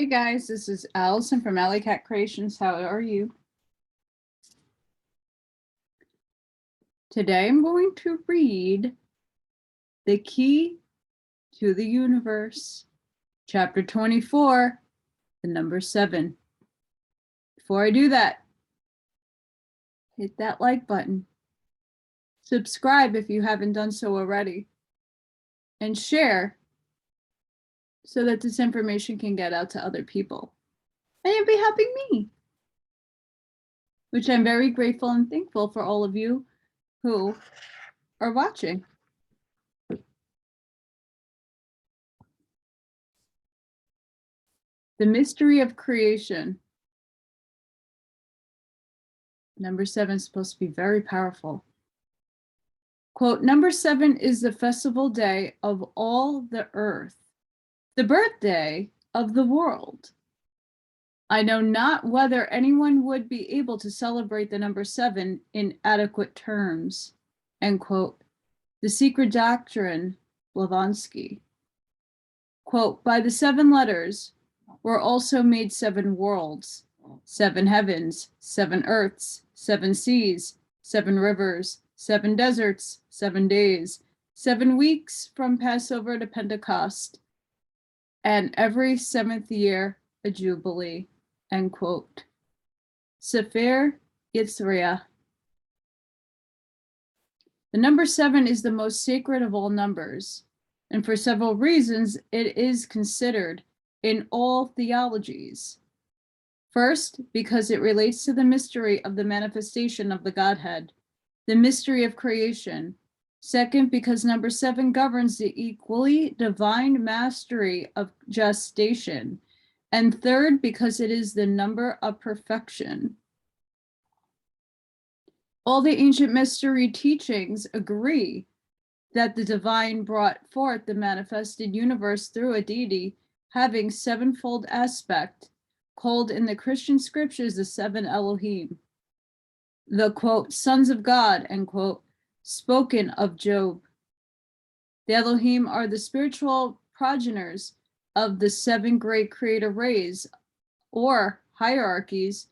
Hey guys, this is Allison from Allykatkreations. How are you? Today I'm going to read The Key to the Universe, Chapter 24, the number 7. Before I do that, hit that like button. Subscribe if you haven't done so already. And share so that this information can get out to other people. And you'll be helping me, which I'm very grateful and thankful for all of you who are watching. The mystery of creation. Number 7 is supposed to be very powerful. Quote, number 7 is the festival day of all the earth, the birthday of the world. I know not whether anyone would be able to celebrate the number 7 in adequate terms. End quote. The Secret Doctrine, Blavatsky. Quote, by the 7 letters were also made 7 worlds, 7 heavens, 7 earths, 7 seas, 7 rivers, 7 deserts, 7 days, 7 weeks from Passover to Pentecost, and every 7th year a jubilee. End quote. Sefer Yitzriah. The number 7 is the most sacred of all numbers, and for several reasons it is considered in all theologies. First, because it relates to the mystery of the manifestation of the Godhead, the mystery of creation. Second, because number 7 governs the equally divine mastery of gestation. And third, because it is the number of perfection. All the ancient mystery teachings agree that the divine brought forth the manifested universe through a deity having 7-fold aspect, called in the Christian scriptures the 7 Elohim. The, quote, sons of God, end quote, spoken of Job. The Elohim are the spiritual progenitors of the 7 great creator rays, or hierarchies,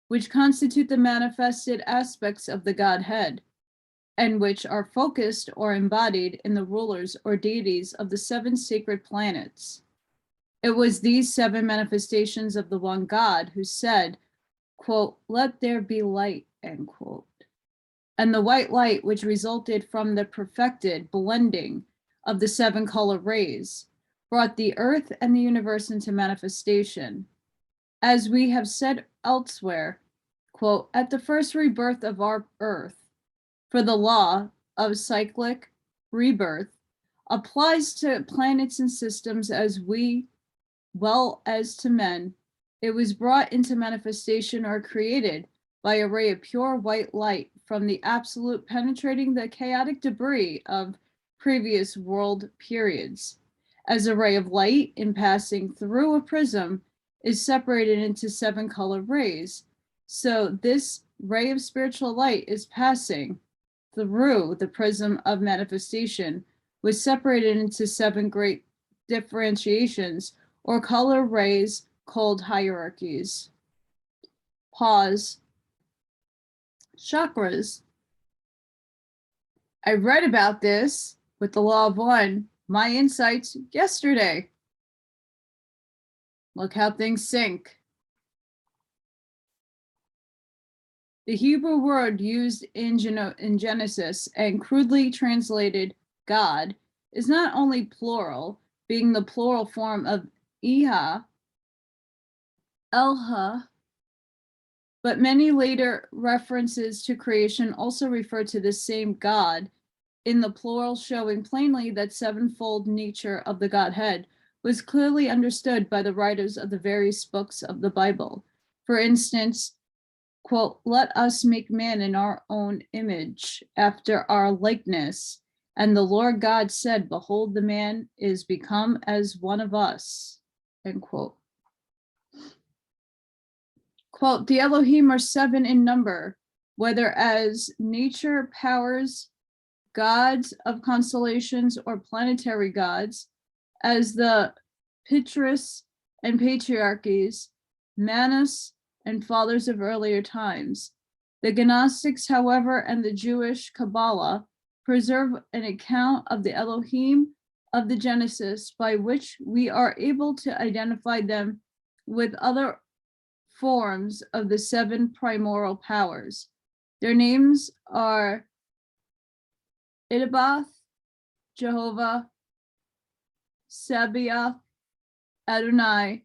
which constitute the manifested aspects of the Godhead, and which are focused or embodied in the rulers or deities of the 7 sacred planets. It was these 7 manifestations of the one God who said, quote, let there be light, end quote. And the white light, which resulted from the perfected blending of the 7 color rays, brought the earth and the universe into manifestation. As we have said elsewhere, quote, at the first rebirth of our earth, for the law of cyclic rebirth applies to planets and systems as well as to men, it was brought into manifestation or created by a ray of pure white light from the absolute penetrating the chaotic debris of previous world periods. As a ray of light in passing through a prism is separated into 7 color rays, so this ray of spiritual light is passing through the prism of manifestation, was separated into 7 great differentiations or color rays called hierarchies. Pause. Chakras. I read about this with the Law of One, my insights yesterday. Look how things sync. The Hebrew word used in Genesis and crudely translated God is not only plural, being the plural form of Eha, Elha, but many later references to creation also refer to the same God in the plural, showing plainly that 7-fold nature of the Godhead was clearly understood by the writers of the various books of the Bible. For instance, quote, let us make man in our own image, after our likeness. And the Lord God said, behold, the man is become as one of us, end quote. Quote, the Elohim are 7 in number, whether as nature powers, gods of constellations, or planetary gods, as the Pitris and patriarchies, Manus, and fathers of earlier times. The Gnostics, however, and the Jewish Kabbalah preserve an account of the Elohim of the Genesis by which we are able to identify them with other forms of the seven primordial powers. Their names are Idabath, Jehovah, Sabaoth, Adonai,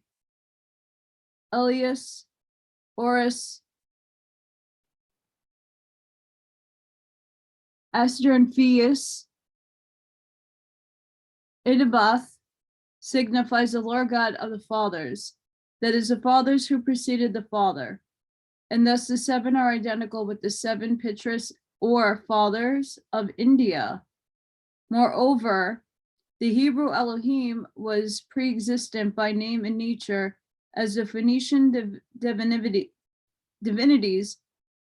Elias, Horus, Astrontheus. Idabath signifies the Lord God of the fathers, that is, the fathers who preceded the Father, and thus the seven are identical with the seven Pitras or fathers of India. Moreover, the Hebrew Elohim was pre-existent by name and nature as the Phoenician divinities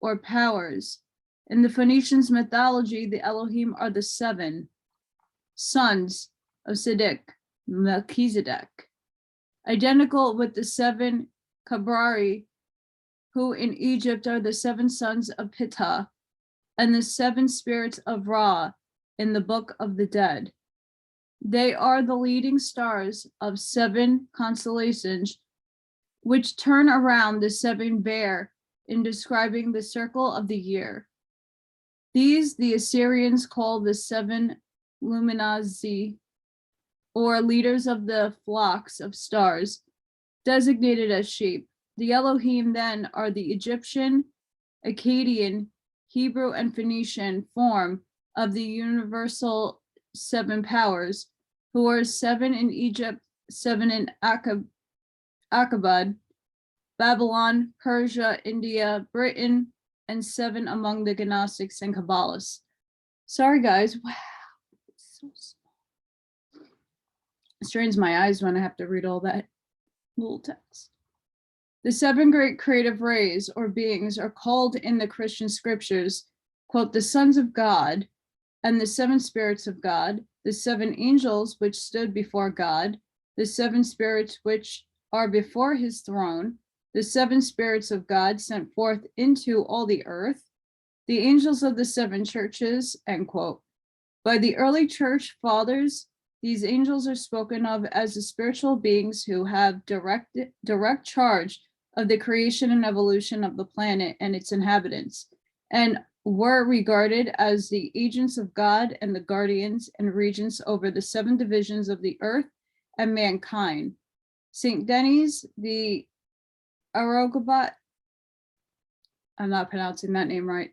or powers. In the Phoenicians' mythology, the Elohim are the seven sons of Siddiq, Melchizedek, identical with the seven Kabrari, who in Egypt are the seven sons of Pittah, and the seven spirits of Ra in the Book of the Dead. They are the leading stars of seven constellations, which turn around the seven bear in describing the circle of the year. These the Assyrians call the seven luminazi, or leaders of the flocks of stars, designated as sheep. The Elohim then are the Egyptian, Akkadian, Hebrew, and Phoenician form of the universal seven powers, who are seven in Egypt, seven in Akkad, Babylon, Persia, India, Britain, and seven among the Gnostics and Kabbalists. Sorry, guys. Wow, it's so small. It strains my eyes when I have to read all that little text. The seven great creative rays or beings are called in the Christian scriptures, quote, the sons of God, and the seven spirits of God, the seven angels which stood before God, the seven spirits which are before his throne, the seven spirits of God sent forth into all the earth, the angels of the seven churches, end quote. By the early church fathers, these angels are spoken of as the spiritual beings who have direct charge of the creation and evolution of the planet and its inhabitants, and were regarded as the agents of God and the guardians and regents over the seven divisions of the earth and mankind. Saint Denis the Areopagus, I'm not pronouncing that name right,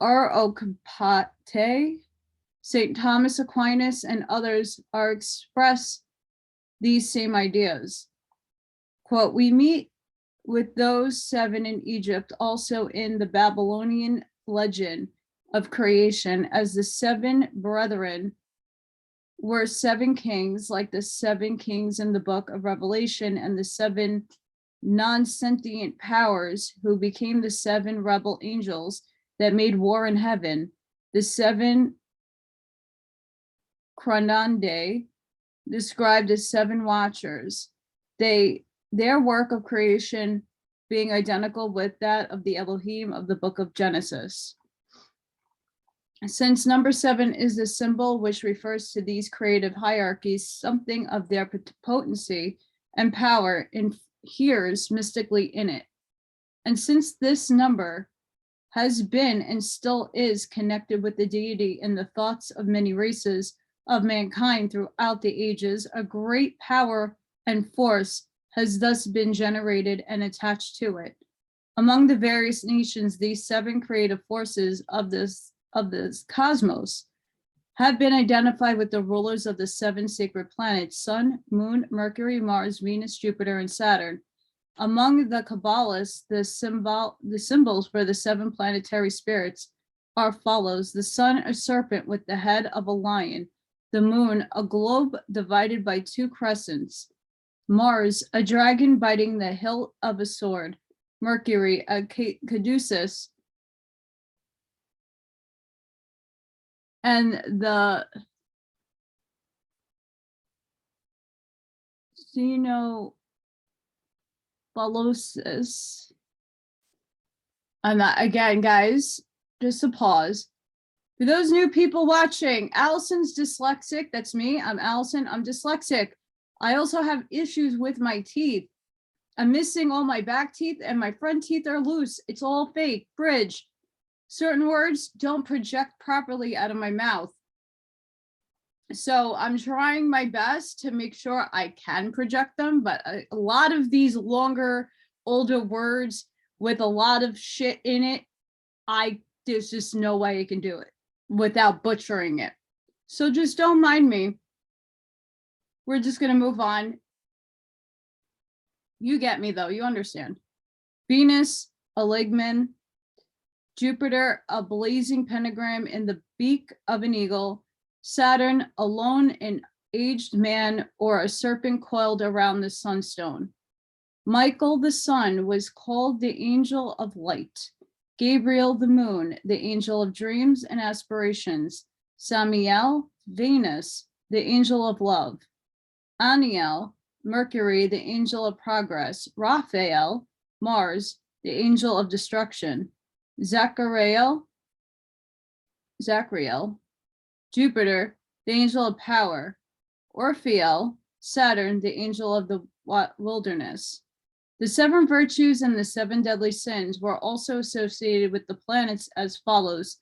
Areopagite, Saint Thomas Aquinas, and others are express these same ideas. Quote, we meet with those seven in Egypt also in the Babylonian legend of creation, as the seven brethren were seven kings, like the seven kings in the book of Revelation, and the seven non-sentient powers who became the seven rebel angels that made war in heaven, the seven Chronande, described as seven watchers. Their work of creation being identical with that of the Elohim of the book of Genesis. Since number seven is the symbol which refers to these creative hierarchies, something of their potency and power inheres mystically in it. And since this number has been and still is connected with the deity in the thoughts of many races of mankind throughout the ages, a great power and force has thus been generated and attached to it. Among the various nations, these seven creative forces of this cosmos have been identified with the rulers of the seven sacred planets: Sun, Moon, Mercury, Mars, Venus, Jupiter, and Saturn. Among the Kabbalists, the symbols for the seven planetary spirits are follows: the Sun, a serpent with the head of a lion; the Moon, a globe divided by two crescents; Mars, a dragon biting the hilt of a sword; Mercury, a caduceus; and the xenobalosis. I'm not, again, guys, just a pause. For those new people watching, Allison's dyslexic. That's me. I'm Allison. I'm dyslexic. I also have issues with my teeth. I'm missing all my back teeth and my front teeth are loose. It's all fake. Bridge. Certain words don't project properly out of my mouth. So I'm trying my best to make sure I can project them, but a lot of these longer, older words with a lot of shit in it, there's just no way I can do it without butchering it. So just don't mind me. We're just gonna move on. You get me though, you understand. Venus, a ligman. Jupiter, a blazing pentagram in the beak of an eagle. Saturn, alone, an aged man, or a serpent coiled around the sunstone. Michael, the sun, was called the angel of light. Gabriel, the moon, the angel of dreams and aspirations. Samiel, Venus, the angel of love. Aniel, Mercury, the angel of progress. Raphael, Mars, the angel of destruction. Zachariel, Jupiter, the angel of power. Orpheel, Saturn, the angel of the wilderness. The 7 virtues and the 7 deadly sins were also associated with the planets as follows.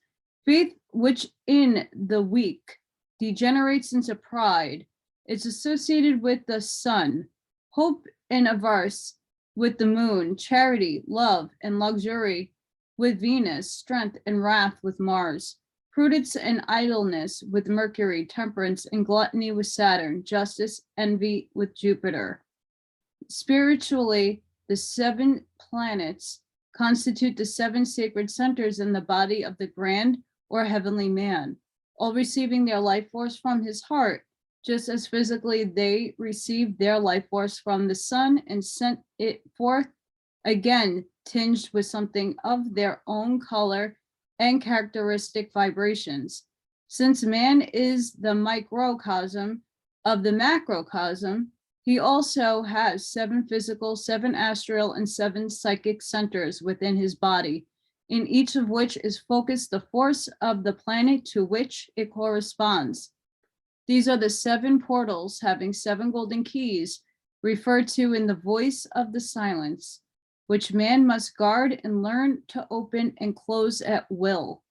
Faith, which in the weak degenerates into pride, is associated with the sun. Hope and avarice with the moon. Charity, love, and luxury with Venus. Strength and wrath with Mars. Prudence and idleness with Mercury. Temperance and gluttony with Saturn. Justice, envy with Jupiter. Spiritually, the 7 planets constitute the 7 sacred centers in the body of the grand or heavenly man, all receiving their life force from his heart, just as physically they received their life force from the sun and sent it forth, again tinged with something of their own color and characteristic vibrations. Since man is the microcosm of the macrocosm, he also has 7 physical, 7 astral, and 7 psychic centers within his body, in each of which is focused the force of the planet to which it corresponds. These are the 7 portals having 7 golden keys, referred to in the voice of the silence, which man must guard and learn to open and close at will.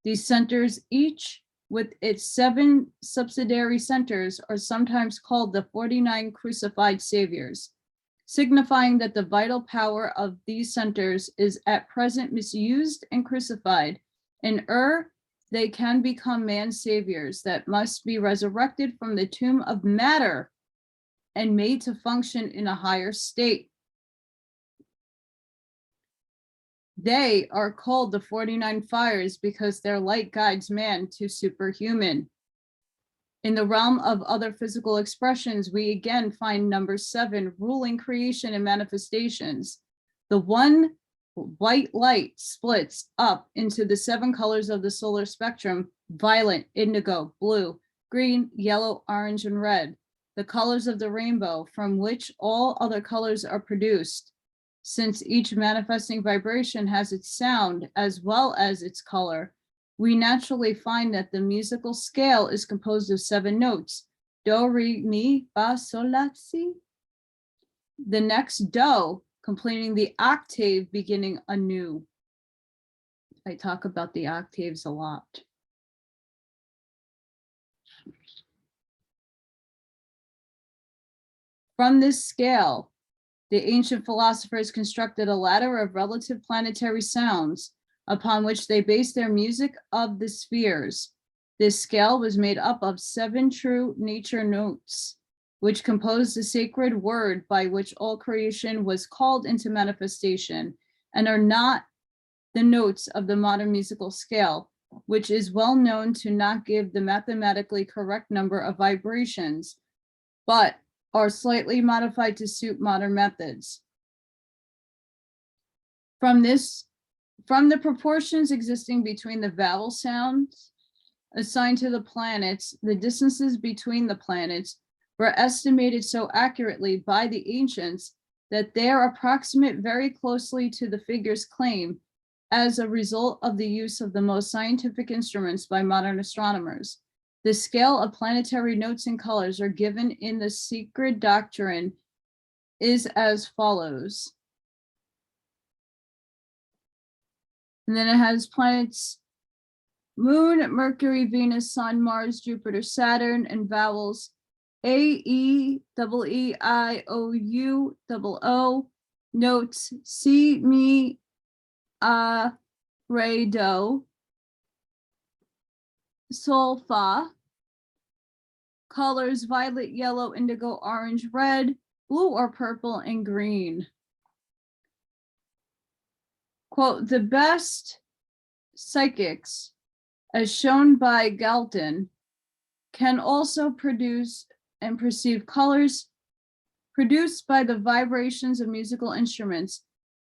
These centers, each with its 7 subsidiary centers, are sometimes called the 49 crucified saviors, signifying that the vital power of these centers is at present misused and crucified. In they can become man's saviors that must be resurrected from the tomb of matter and made to function in a higher state. They are called the 49 fires because their light guides man to superhuman. In the realm of other physical expressions, we again find number 7, ruling creation and manifestations. The one white light splits up into the 7 colors of the solar spectrum: violet, indigo, blue, green, yellow, orange, and red, the colors of the rainbow from which all other colors are produced. Since each manifesting vibration has its sound as well as its color, we naturally find that the musical scale is composed of 7 notes: do, re, mi, fa, sol, la, si. The next do, completing the octave, beginning anew. I talk about the octaves a lot. From this scale, the ancient philosophers constructed a ladder of relative planetary sounds upon which they based their music of the spheres. This scale was made up of 7 true nature notes, which composed the sacred word by which all creation was called into manifestation, and are not the notes of the modern musical scale, which is well known to not give the mathematically correct number of vibrations, but are slightly modified to suit modern methods. From the proportions existing between the vowel sounds assigned to the planets, the distances between the planets, were estimated so accurately by the ancients that they are approximate very closely to the figures claimed as a result of the use of the most scientific instruments by modern astronomers. The scale of planetary notes and colors are given in the secret doctrine is as follows. And then it has planets: Moon, Mercury, Venus, Sun, Mars, Jupiter, Saturn, and vowels A-E-E-I-O-U-O-O. Notes Si, Mi, Re, Do. Sol, Fa. Colors: violet, yellow, indigo, orange, red, blue or purple, and green. Quote, the best psychics, as shown by Galton, can also produce and perceive colors produced by the vibrations of musical instruments,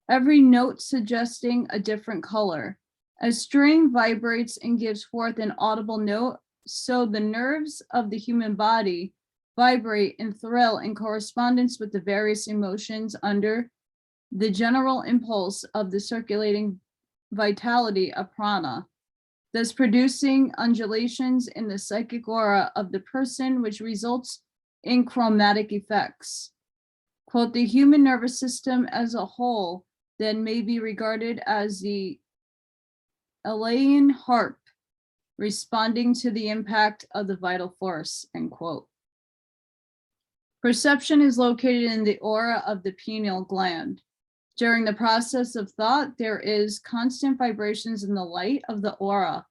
every note suggesting a different color. A string vibrates and gives forth an audible note, so the nerves of the human body vibrate and thrill in correspondence with the various emotions under the general impulse of the circulating vitality of prana, thus producing undulations in the psychic aura of the person, which results in chromatic effects. Quote, the human nervous system as a whole then may be regarded as the Alain harp responding to the impact of the vital force, end quote. Perception is located in the aura of the pineal gland. During the process of thought, there is constant vibrations in the light of the aura,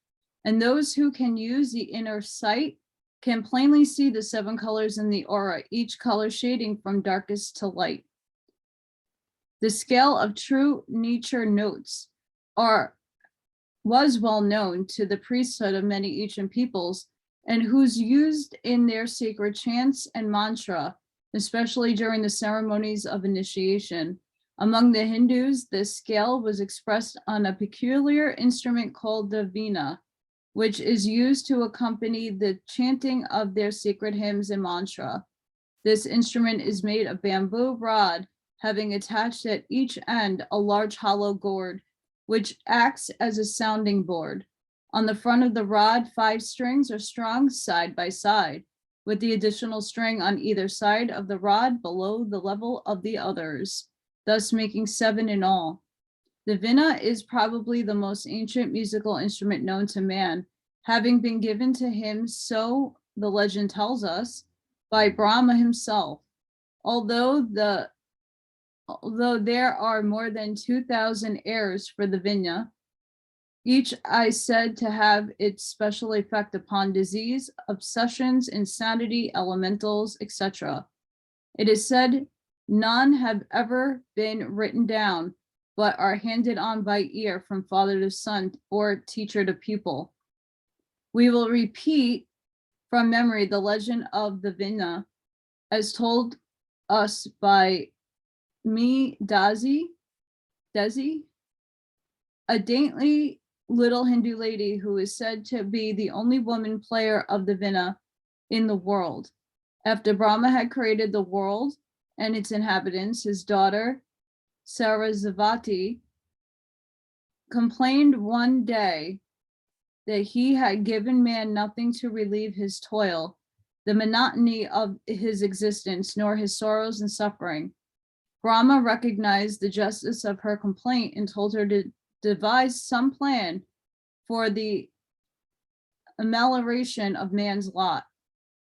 and those who can use the inner sight can plainly see the 7 colors in the aura, each color shading from darkest to light. The scale of true nature notes was well known to the priesthood of many ancient peoples, and whose used in their sacred chants and mantra, especially during the ceremonies of initiation. Among the Hindus, this scale was expressed on a peculiar instrument called the veena, which is used to accompany the chanting of their sacred hymns and mantra. This instrument is made of bamboo rod, having attached at each end a large hollow gourd, which acts as a sounding board. On the front of the rod, 5 strings are strung side by side, with the additional string on either side of the rod below the level of the others, thus making 7 in all. The veena is probably the most ancient musical instrument known to man, having been given to him, so the legend tells us, by Brahma himself. Although there are more than 2,000 airs for the veena, each is said to have its special effect upon disease, obsessions, insanity, elementals, etc. It is said none have ever been written down, but are handed on by ear from father to son or teacher to pupil. We will repeat from memory the legend of the veena as told us by Desi, a dainty little Hindu lady who is said to be the only woman player of the veena in the world. After Brahma had created the world and its inhabitants, his daughter, Sarasvati, complained one day that he had given man nothing to relieve his toil, the monotony of his existence, nor his sorrows and suffering. Brahma recognized the justice of her complaint and told her to devise some plan for the amelioration of man's lot.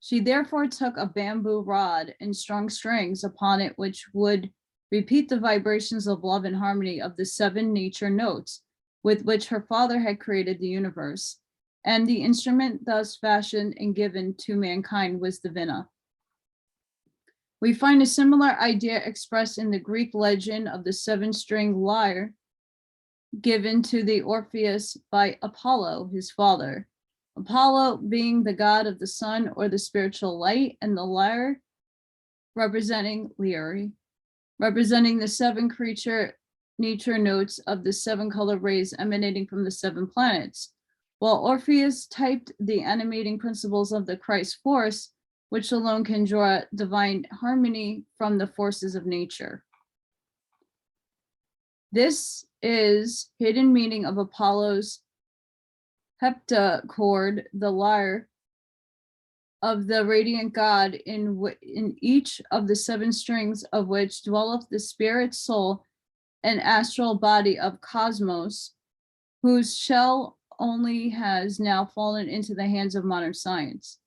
She therefore took a bamboo rod and strung strings upon it, which would repeat the vibrations of love and harmony of the 7 nature notes with which her father had created the universe. And the instrument thus fashioned and given to mankind was the veena. We find a similar idea expressed in the Greek legend of the 7-string lyre given to the Orpheus by Apollo, his father. Apollo being the god of the sun or the spiritual light, and the lyre representing the 7 nature notes of the 7 color rays emanating from the 7 planets. While Orpheus typed the animating principles of the Christ force, which alone can draw divine harmony from the forces of nature. This is hidden meaning of Apollo's heptachord, the lyre of the radiant God, in each of the seven strings of which dwelleth the spirit, soul, and astral body of cosmos, whose shell only has now fallen into the hands of modern science.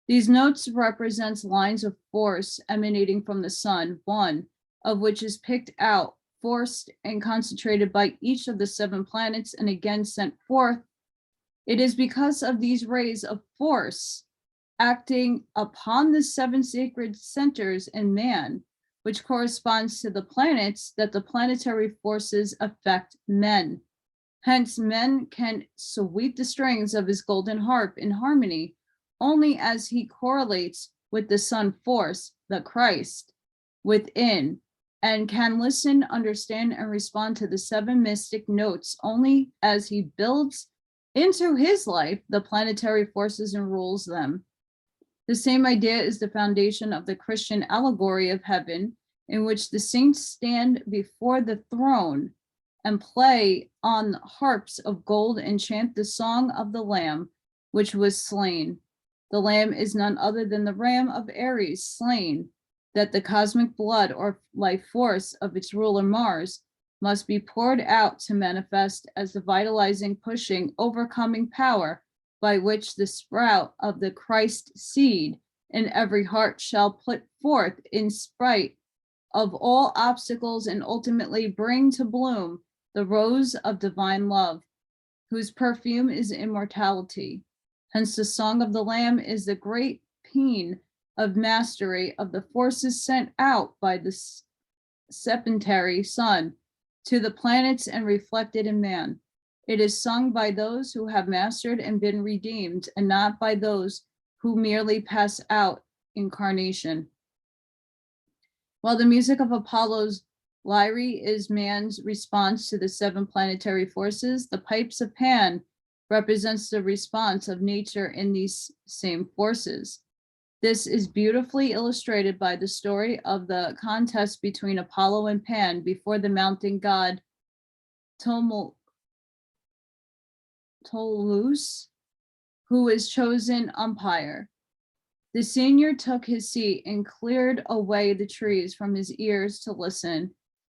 These notes represent lines of force emanating from the sun, one of which is picked out, forced, and concentrated by each of the seven planets, and again sent forth. It is because of these rays of force acting upon the seven sacred centers in man, which corresponds to the planets, that the planetary forces affect men. Hence, men can sweep the strings of his golden harp in harmony only as he correlates with the sun force, the Christ, within, and can listen, understand, and respond to the seven mystic notes only as he builds into his life the planetary forces and rules them. The same idea is the foundation of the Christian allegory of heaven, in which the saints stand before the throne and play on harps of gold and chant the song of the Lamb, which was slain. The Lamb is none other than the Ram of Aries, slain, that the cosmic blood or life force of its ruler Mars must be poured out to manifest as the vitalizing, pushing, overcoming power by which the sprout of the Christ seed in every heart shall put forth in spite of all obstacles and ultimately bring to bloom the rose of divine love, whose perfume is immortality. Hence the song of the Lamb is the great paean of mastery of the forces sent out by the septenary sun to the planets and reflected in man. It is sung by those who have mastered and been redeemed, and not by those who merely pass out incarnation. While the music of Apollo's lyre is man's response to the seven planetary forces, the pipes of Pan represents the response of nature in these same forces. This is beautifully illustrated by the story of the contest between Apollo and Pan before the mountain god Ptolemy, who was chosen umpire. The senior took his seat and cleared away the trees from his ears to listen.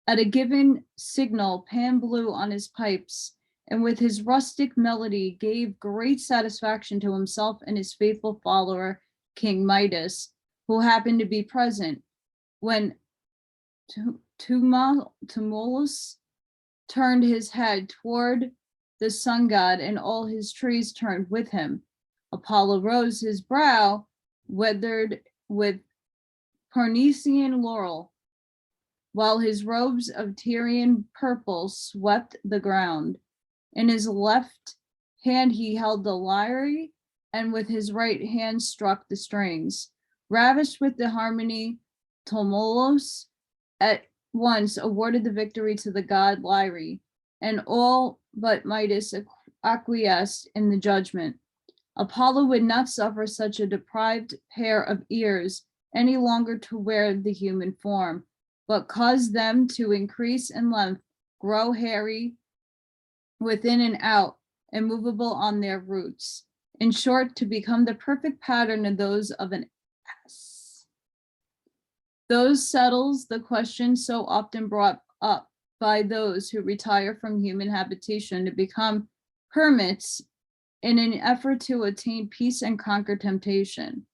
At a given signal, Pan blew on his pipes, and with his rustic melody gave great satisfaction to himself and his faithful follower, King Midas, who happened to be present. When Tumulus turned his head toward the sun god, and all his trees turned with him, Apollo rose, his brow weathered with Parnassian laurel, while his robes of Tyrian purple swept the ground. In his left hand he held the lyre, and with his right hand struck the strings. Ravished with the harmony, Tumulus at once awarded the victory to the god Lyre, and all but Midas acquiesced in the judgment. Apollo would not suffer such a deprived pair of ears any longer to wear the human form, but caused them to increase in length, grow hairy within and out, and movable on their roots. In short, to become the perfect pattern of those of an ass. Those settles the question so often brought up by those who retire from human habitation to become hermits in an effort to attain peace and conquer temptation.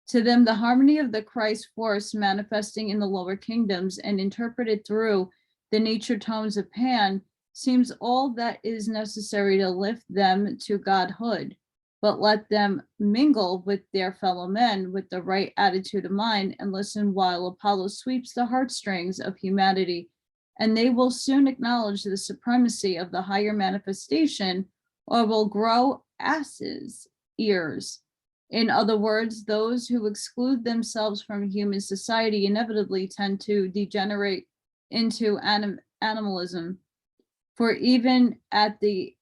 To them, the harmony of the Christ force manifesting in the lower kingdoms and interpreted through the nature tones of Pan seems all that is necessary to lift them to godhood, but let them mingle with their fellow men with the right attitude of mind and listen while Apollo sweeps the heartstrings of humanity, and they will soon acknowledge the supremacy of the higher manifestation, or will grow asses' ears. In other words, those who exclude themselves from human society inevitably tend to degenerate into animalism. For even at the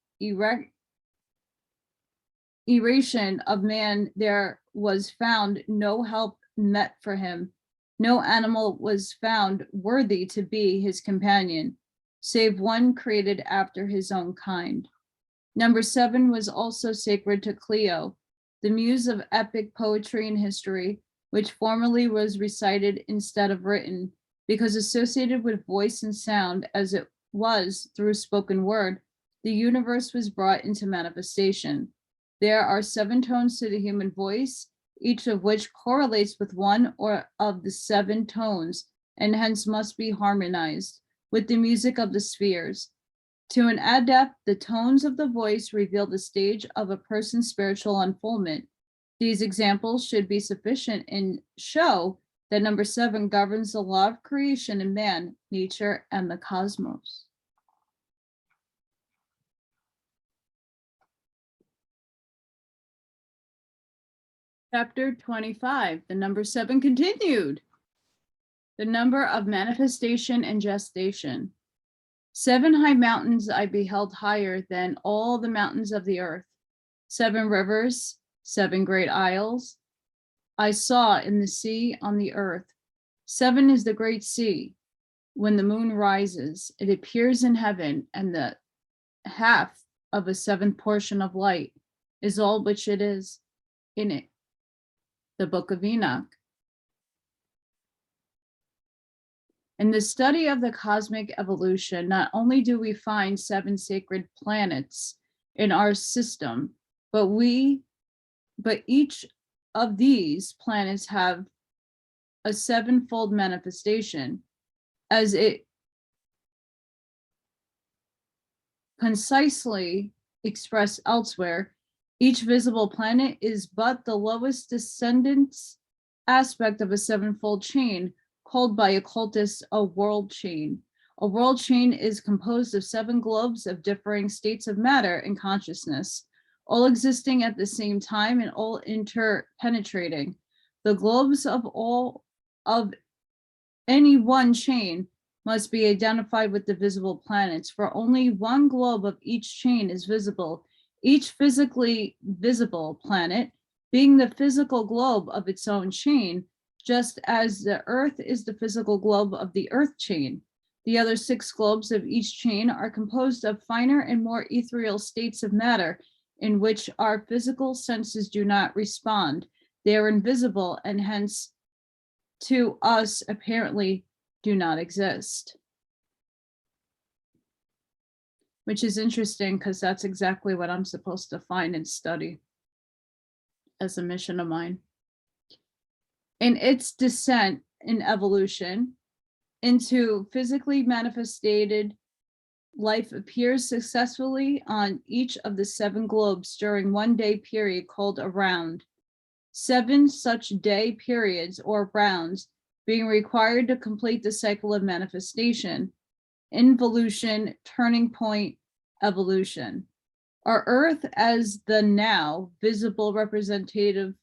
eration of man, there was found no help met for him. No animal was found worthy to be his companion, save one created after his own kind. Number 7 was also sacred to Clio, the muse of epic poetry and history, which formerly was recited instead of written, because associated with voice and sound as it was through spoken word, the universe was brought into manifestation. There are 7 tones to the human voice, each of which correlates with one or of the 7 tones, and hence must be harmonized with the music of the spheres. To an adept, the tones of the voice reveal the stage of a person's spiritual unfoldment. These examples should be sufficient and show that number 7 governs the law of creation in man, nature, and the cosmos. Chapter 25, the number 7 continued. The number of manifestation and gestation. 7 high mountains I beheld higher than all the mountains of the earth. 7 rivers, 7 great isles I saw in the sea on the earth. 7 is the great sea. When the moon rises, it appears in heaven, and the half of a 7th portion of light is all which it is in it. The Book of Enoch. In the study of the cosmic evolution, not only do we find 7 sacred planets in our system, but each of these planets have a 7-fold manifestation, as it concisely expressed elsewhere. Each visible planet is but the lowest descendants aspect of a 7-fold chain, called by occultists a world chain. A world chain is composed of 7 globes of differing states of matter and consciousness, all existing at the same time and all interpenetrating. The globes of any one chain must be identified with the visible planets, for only one globe of each chain is visible, each physically visible planet being the physical globe of its own chain, just as the earth is the physical globe of the earth chain. The other 6 globes of each chain are composed of finer and more ethereal states of matter in which our physical senses do not respond. They are invisible and hence to us apparently do not exist. Which is interesting because that's exactly what I'm supposed to find and study as a mission of mine. In its descent in evolution into physically manifested life appears successfully on each of the 7 globes during one day period called a round. 7 such day periods or rounds being required to complete the cycle of manifestation, involution, turning point, evolution. Our Earth, as the now visible representative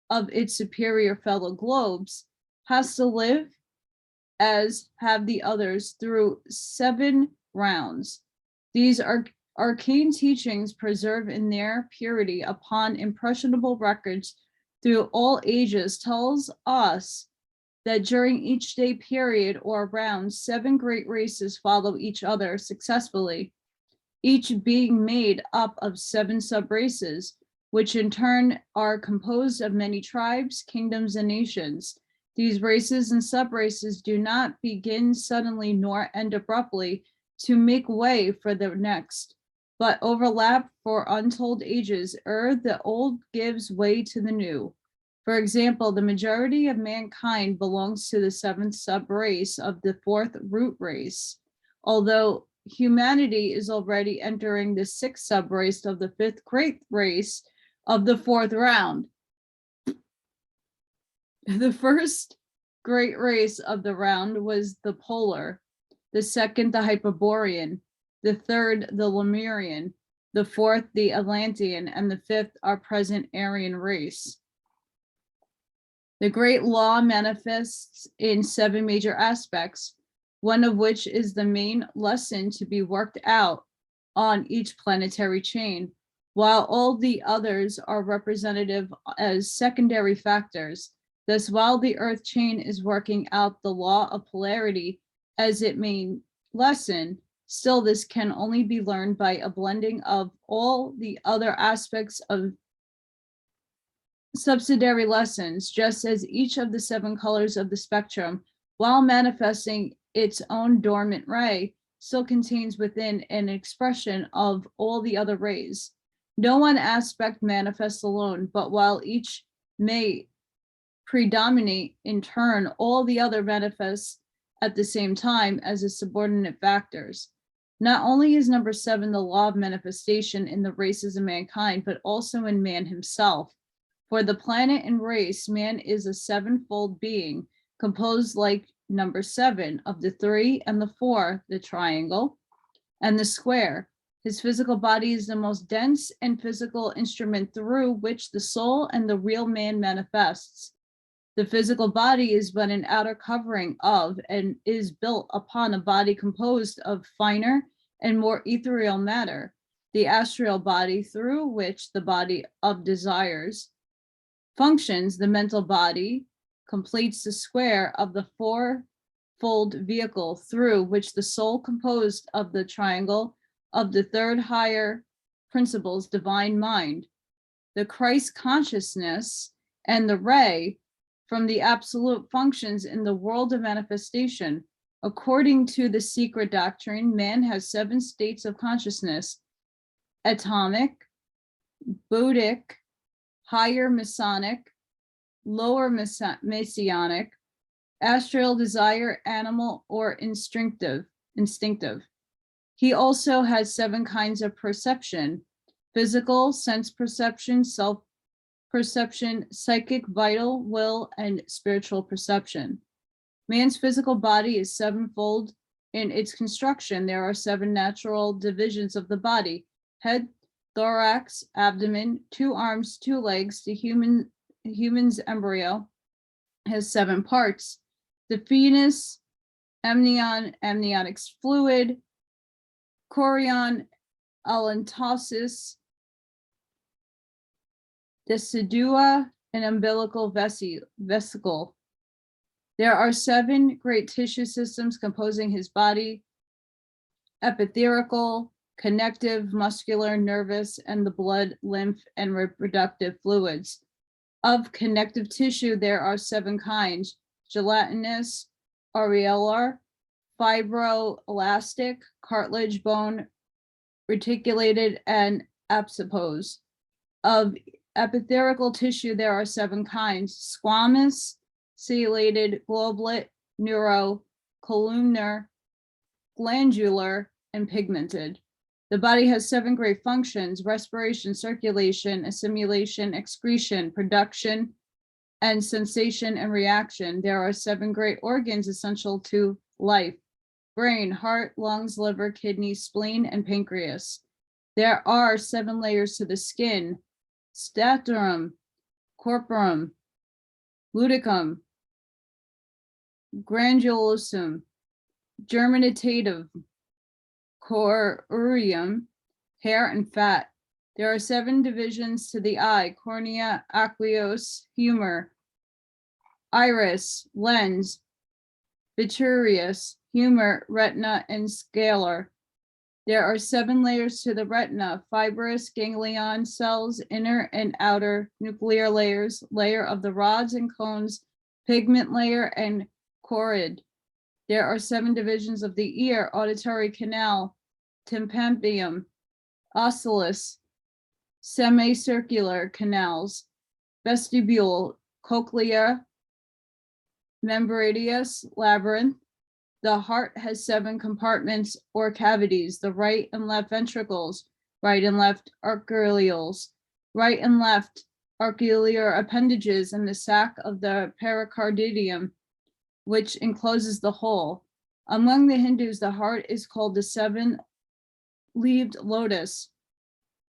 of its superior fellow globes, has to live as have the others through 7 rounds. These arcane teachings preserve in their purity upon impressionable records through all ages tells us that during each day period or round, 7 great races follow each other successfully, each being made up of 7 sub-races, which in turn are composed of many tribes, kingdoms, and nations. These races and sub-races do not begin suddenly nor end abruptly to make way for the next, but overlap for untold ages ere the old gives way to the new. For example, the majority of mankind belongs to the 7th sub-race of the 4th root race, although humanity is already entering the 6th sub-race of the 5th great race of the 4th round. The first great race of the round was the polar, the second the Hyperborean, the third the Lemurian, the 4th the Atlantean, and the 5th our present Aryan race. The great law manifests in 7 major aspects, one of which is the main lesson to be worked out on each planetary chain. while all the others are representative as secondary factors. Thus, while the earth chain is working out the law of polarity as its main lesson, still this can only be learned by a blending of all the other aspects of subsidiary lessons, just as each of the 7 colors of the spectrum, while manifesting its own dormant ray, still contains within an expression of all the other rays. No one aspect manifests alone, but while each may predominate in turn, all the other manifests at the same time as the subordinate factors. Not only is number 7 the law of manifestation in the races of mankind, but also in man himself. For the planet and race, man is a 7-fold being, composed like number 7 of the 3 and the 4, the triangle, and the square. His physical body is the most dense and physical instrument through which the soul and the real man manifests. The physical body is but an outer covering of and is built upon a body composed of finer and more ethereal matter, the astral body through which the body of desires functions. The mental body completes the square of the 4-fold vehicle through which the soul, composed of the triangle of the 3rd higher principles, divine mind, the Christ consciousness, and the ray from the absolute functions in the world of manifestation. According to the secret doctrine, man has 7 states of consciousness: atomic, Buddhic, higher Masonic, lower Messianic, astral, desire, animal, or instinctive. He also has 7 kinds of perception: physical, sense perception, self-perception, psychic, vital, will, and spiritual perception. Man's physical body is 7-fold in its construction. There are 7 natural divisions of the body: head, thorax, abdomen, 2 arms, 2 legs. The human's embryo has 7 parts: the fetus, amnion, amniotic fluid, chorion, allantosis, decidua, and umbilical vesicle. There are 7 great tissue systems composing his body: epithelial, connective, muscular, nervous, and the blood, lymph, and reproductive fluids. Of connective tissue, there are 7 kinds: gelatinous, areolar, fibroelastic, cartilage, bone, reticulated, and adipose. Of epithelial tissue, there are 7 kinds: squamous, ciliated, globulate, neuro, columnar, glandular, and pigmented. The body has 7 great functions: respiration, circulation, assimilation, excretion, production, and sensation and reaction. There are 7 great organs essential to life: brain, heart, lungs, liver, kidney, spleen, and pancreas. There are 7 layers to the skin: stratum, corporum, luticum, granulosum, germinative, corium, hair, and fat. There are 7 divisions to the eye: cornea, aqueous humor, iris, lens, vitreous, humor, retina, and scalar. There are 7 layers to the retina: fibrous, ganglion cells, inner and outer nuclear layers, layer of the rods and cones, pigment layer, and choroid. There are 7 divisions of the ear: auditory canal, tympanium, oculus, semicircular canals, vestibule, cochlea, membranatus, labyrinth. The heart has 7 compartments or cavities: the right and left ventricles, right and left arterioles, right and left arteriolar appendages, and the sac of the pericardium, which encloses the whole. Among the Hindus, the heart is called the 7-leaved lotus,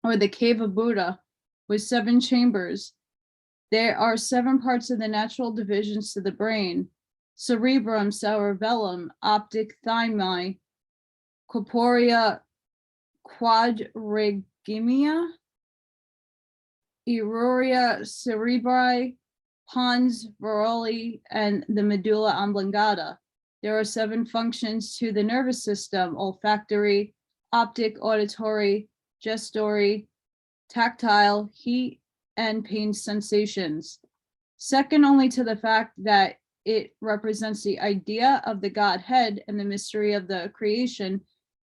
or the cave of Buddha, with 7 chambers. There are 7 parts of the natural divisions to the brain: cerebrum, cerebellum, optic thymi, corporea quadrigemia, Eruria cerebri, pons varoli, and the medulla oblongata. There are 7 functions to the nervous system: olfactory, optic, auditory, gustatory, tactile, heat, and pain sensations. Second only to the fact that it represents the idea of the Godhead and the mystery of the creation,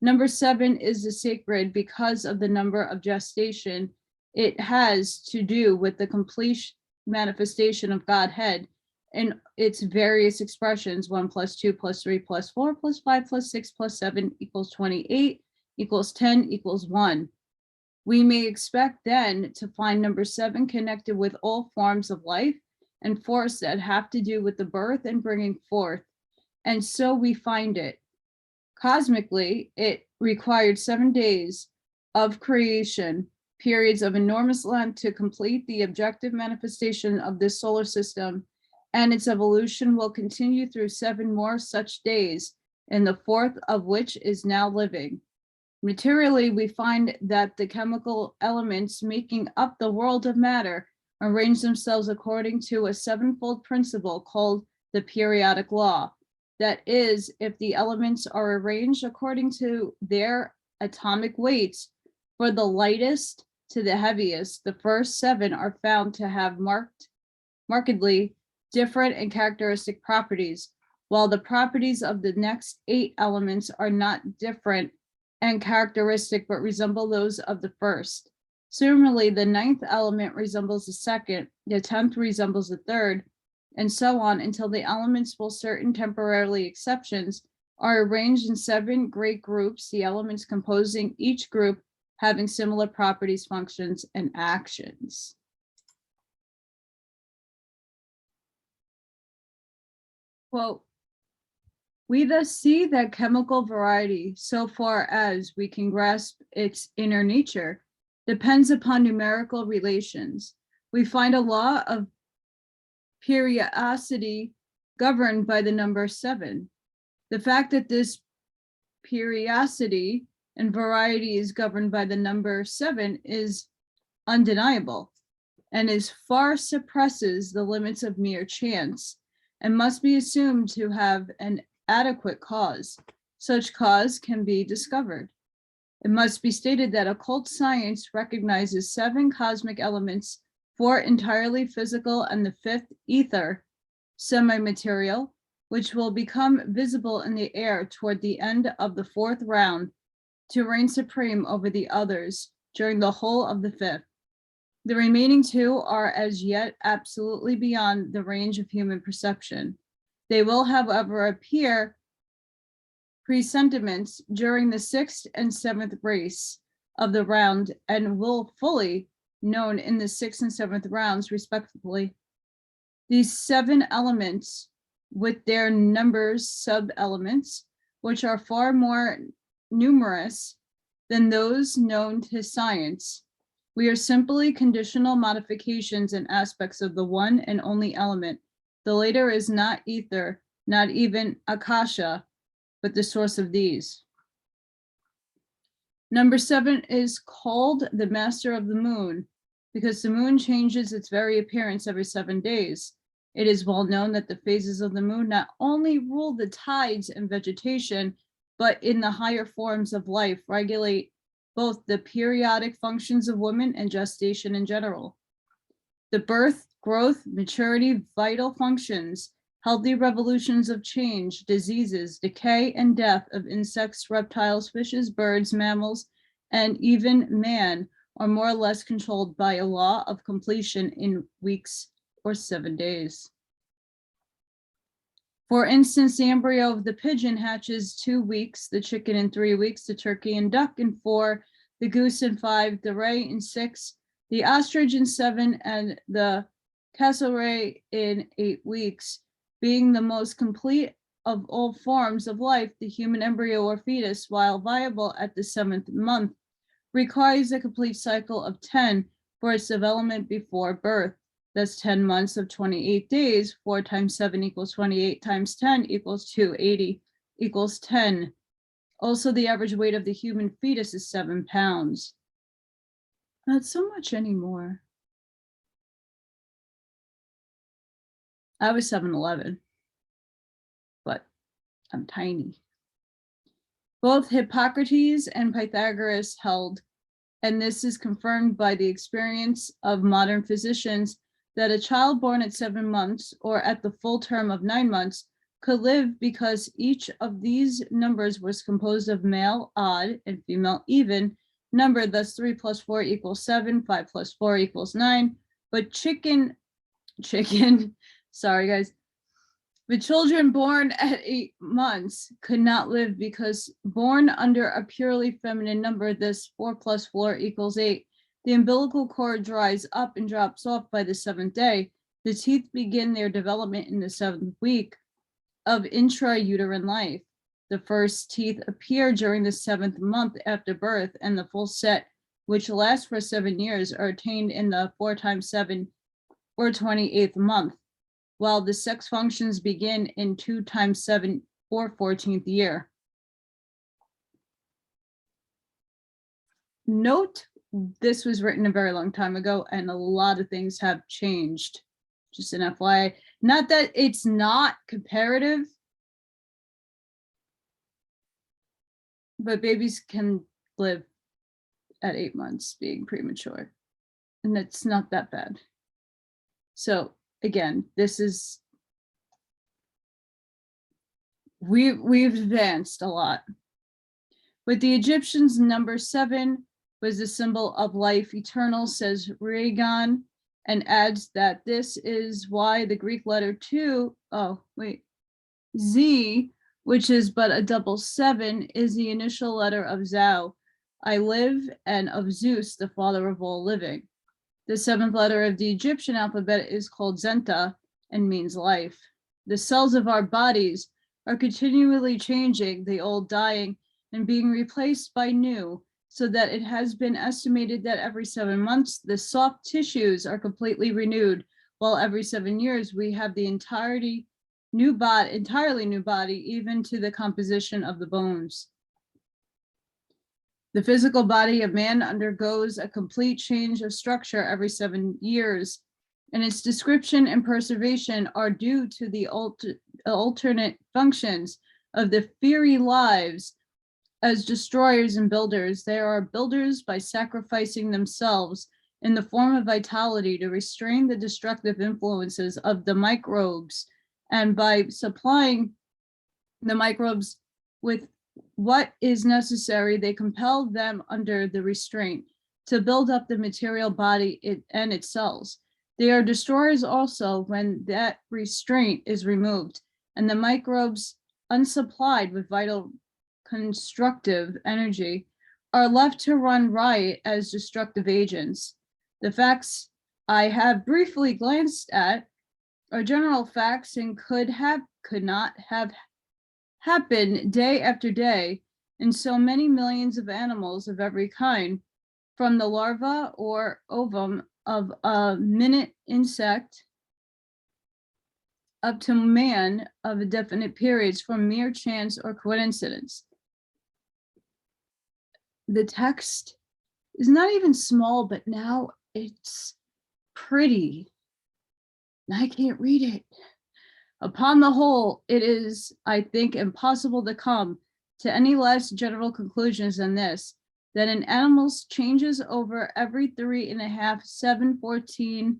number 7 is the sacred because of the number of gestation it has to do with the complete manifestation of Godhead in its various expressions: 1 + 2 + 3 + 4 + 5 + 6 + 7 = 28 = 10 = 1. We may expect then to find number 7 connected with all forms of life and force that have to do with the birth and bringing forth. And so we find it. Cosmically, it required 7 days of creation, periods of enormous length, to complete the objective manifestation of this solar system, and its evolution will continue through 7 more such days, and the 4th of which is now living. Materially, we find that the chemical elements making up the world of matter arrange themselves according to a 7-fold principle called the periodic law. That is, if the elements are arranged according to their atomic weights, for the lightest to the heaviest, the first 7 are found to have markedly different and characteristic properties, while the properties of the next 8 elements are not different and characteristic, but resemble those of the first. Similarly, the 9th element resembles the 2nd, the 10th resembles the 3rd, and so on until the elements, with certain temporary exceptions, are arranged in 7 great groups, the elements composing each group having similar properties, functions, and actions. Quote, we thus see that chemical variety, so far as we can grasp its inner nature, depends upon numerical relations. We find a law of periodicity governed by the number 7. The fact that this periodicity and variety is governed by the number 7 is undeniable, and is far suppresses the limits of mere chance, and must be assumed to have an adequate cause. Such cause can be discovered. It must be stated that occult science recognizes 7 cosmic elements, 4 entirely physical and the 5th ether, semi-material, which will become visible in the air toward the end of the 4th round, to reign supreme over the others during the whole of the 5th. The remaining 2 are as yet absolutely beyond the range of human perception. They will, however, appear presentiments during the 6th and 7th race of the round, and will fully known in the 6th and 7th rounds, respectively. These 7 elements, with their numbers sub-elements, which are far more numerous than those known to science. We are simply conditional modifications and aspects of the one and only element. The later is not ether, not even akasha, but the source of these. Number 7 is called the master of the moon because the moon changes its very appearance every 7 days. It is well known that the phases of the moon not only rule the tides and vegetation, but in the higher forms of life regulate both the periodic functions of women and gestation in general. The birth, growth, maturity, vital functions, healthy revolutions of change, diseases, decay, and death of insects, reptiles, fishes, birds, mammals, and even man are more or less controlled by a law of completion in weeks or 7 days. For instance, the embryo of the pigeon hatches 2 weeks, the chicken in 3 weeks, the turkey and duck in 4, the goose in 5, the ray in 6, the ostrich in 7, and the cassowary in 8 weeks. Being the most complete of all forms of life, the human embryo or fetus, while viable at the 7th month, requires a complete cycle of 10 for its development before birth. That's 10 months of 28 days. 4 times 7 = 28 times 10 = 280 = 10. Also, the average weight of the human fetus is 7 pounds. Not so much anymore. I was 7'11", but I'm tiny. Both Hippocrates and Pythagoras held, and this is confirmed by the experience of modern physicians, that a child born at 7 months or at the full term of 9 months could live because each of these numbers was composed of male odd and female even number, thus 3 + 4 = 7, 5 + 4 = 9. But sorry guys, but children born at 8 months could not live because born under a purely feminine number, this 4 + 4 = 8, the umbilical cord dries up and drops off by the 7th day. The teeth begin their development in the 7th week of intrauterine life. The first teeth appear during the 7th month after birth, and the full set, which lasts for 7 years, are attained in the 4 × 7 or 28th month, while the sex functions begin in 2 × 7 or 14th year. Note, this was written a very long time ago, and a lot of things have changed. Just an FYI. Not that it's not comparative, but babies can live at 8 months being premature, and it's not that bad. So again, this is, we've advanced a lot. With the Egyptians, number 7 was the symbol of life eternal, says Regan, and adds that this is why the Greek letter Z, which is but a double 7, is the initial letter of Zau, I live, and of Zeus, the father of all living. The 7th letter of the Egyptian alphabet is called Zenta and means life. The cells of our bodies are continually changing, the old dying and being replaced by new, so that it has been estimated that every 7 months, the soft tissues are completely renewed, while every 7 years we have the entirely new body, even to the composition of the bones. The physical body of man undergoes a complete change of structure every 7 years, and its description and preservation are due to the alternate functions of the fiery lives as destroyers and builders. They are builders by sacrificing themselves in the form of vitality to restrain the destructive influences of the microbes, and by supplying the microbes with what is necessary, they compel them under the restraint to build up the material body and its cells. They are destroyers also when that restraint is removed and the microbes, unsupplied with vital constructive energy, are left to run riot as destructive agents. The facts I have briefly glanced at are general facts and could not have happened day after day in so many millions of animals of every kind, from the larva or ovum of a minute insect up to man of definite periods, from mere chance or coincidence. The text is not even small, but now it's pretty. I can't read it. Upon the whole, it is, I think, impossible to come to any less general conclusions than this, that in animals changes over every 3.5, 7, 14,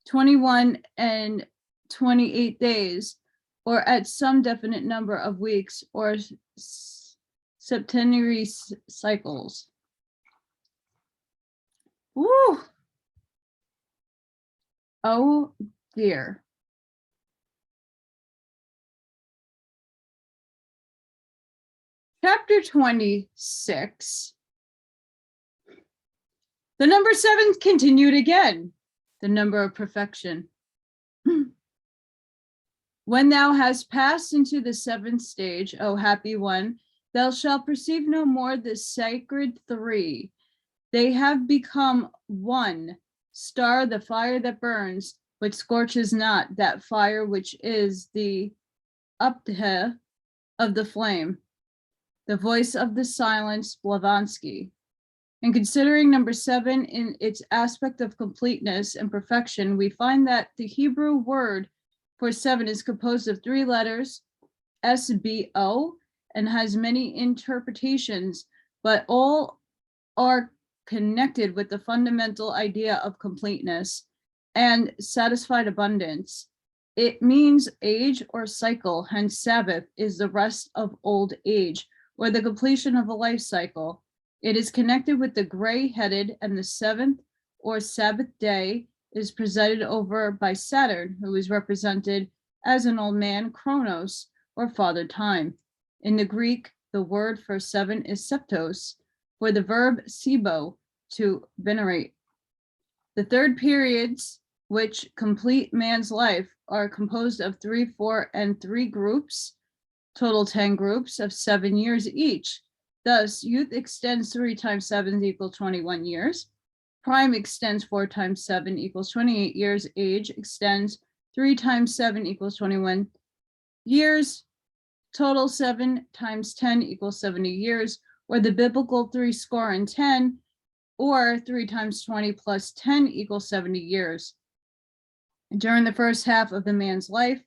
21, and 28 days, or at some definite number of weeks or septenary cycles. Woo! Oh dear. Chapter 26. The number 7 continued again, the number of perfection. When thou hast passed into the 7th stage, O happy one, thou shalt perceive no more the sacred 3. They have become one. Star, the fire that burns, but scorches not, that fire which is the upthe of the flame. The voice of the silence, Blavatsky. And considering number 7 in its aspect of completeness and perfection, we find that the Hebrew word for 7 is composed of 3 letters, SBO, and has many interpretations, but all are connected with the fundamental idea of completeness and satisfied abundance. It means age or cycle, hence Sabbath is the rest of old age, or the completion of a life cycle. It is connected with the gray-headed, and the 7th or Sabbath day is presided over by Saturn, who is represented as an old man, Chronos, or Father Time. In the Greek, the word for 7 is septos, for the verb sebo, to venerate. The third periods, which complete man's life, are composed of 3, 4, and 3 groups, total 10 groups of 7 years each. Thus, youth extends 3 times 7 equals 21 years. Prime extends 4 times 7 equals 28 years. Age extends 3 times 7 equals 21 years. Total 7 times 10 equals 70 years, or the biblical 3 score and 10, or 3 times 20 plus 10 equals 70 years. During the first half of the man's life,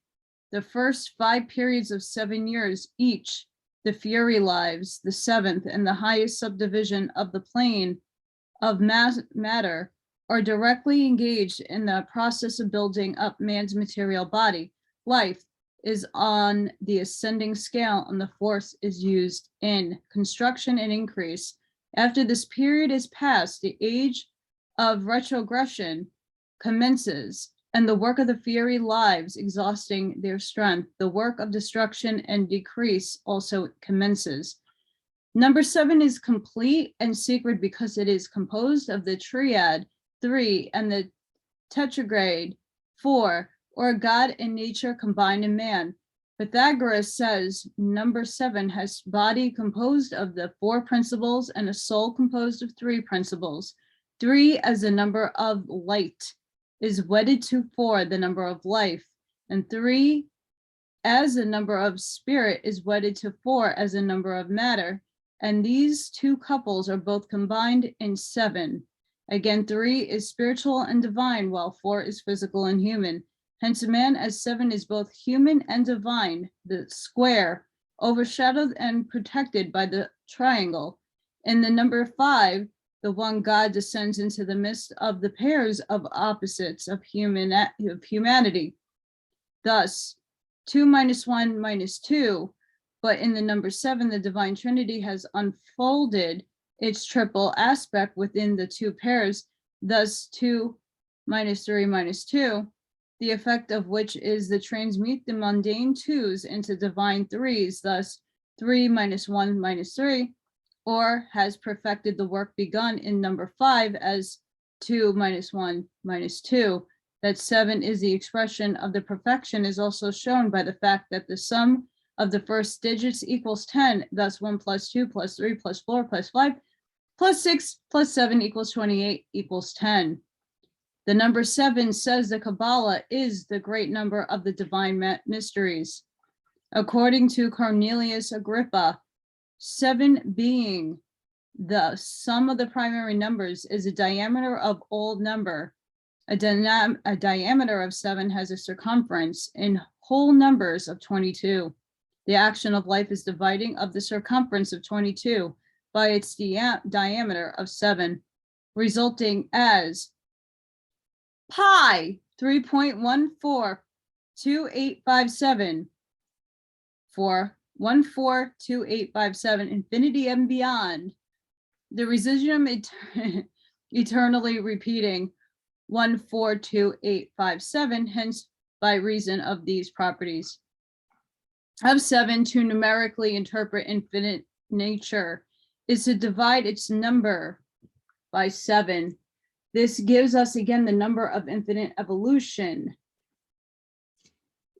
the first 5 periods of 7 years each, the fury lives, the 7th and the highest subdivision of the plane of matter, are directly engaged in the process of building up man's material body. Life is on the ascending scale, and the force is used in construction and increase. After this period is passed, the age of retrogression commences, and the work of the fury lives, exhausting their strength. The work of destruction and decrease also commences. Number 7 is complete and sacred because it is composed of the triad 3 and the tetragrade 4, or God and nature combined in man. Pythagoras says number 7 has body composed of the 4 principles and a soul composed of 3 principles. 3 as the number of light is wedded to 4, the number of life, and 3 as the number of spirit is wedded to 4 as the number of matter. And these 2 couples are both combined in 7. Again, 3 is spiritual and divine, while 4 is physical and human. Hence, a man as 7 is both human and divine, the square, overshadowed and protected by the triangle. In the number 5, the one God descends into the midst of the pairs of opposites of humanity. Thus, 2 minus 1 minus 2, but in the number 7, the divine trinity has unfolded its triple aspect within the 2 pairs. Thus, 2 minus 3 minus 2, the effect of which is to transmute the mundane 2s into divine 3s. Thus, 3 minus 1 minus 3, or has perfected the work begun in number 5 as 2 minus 1 minus 2. That 7 is the expression of the perfection is also shown by the fact that the sum of the first digits equals 10. Thus, 1 plus 2 plus 3 plus 4 plus 5 plus 6 plus 7 equals 28 equals 10. The number 7, says the Kabbalah, is the great number of the divine mysteries. According to Cornelius Agrippa, 7 being the sum of the primary numbers is a diameter of old number. A diameter of 7 has a circumference in whole numbers of 22. The action of life is dividing of the circumference of 22 by its diameter of 7, resulting as pi 3.142857 for 142857, infinity and beyond. The residuum eternally repeating 142857, hence by reason of these properties of 7, to numerically interpret infinite nature is to divide its number by 7. This gives us again the number of infinite evolution.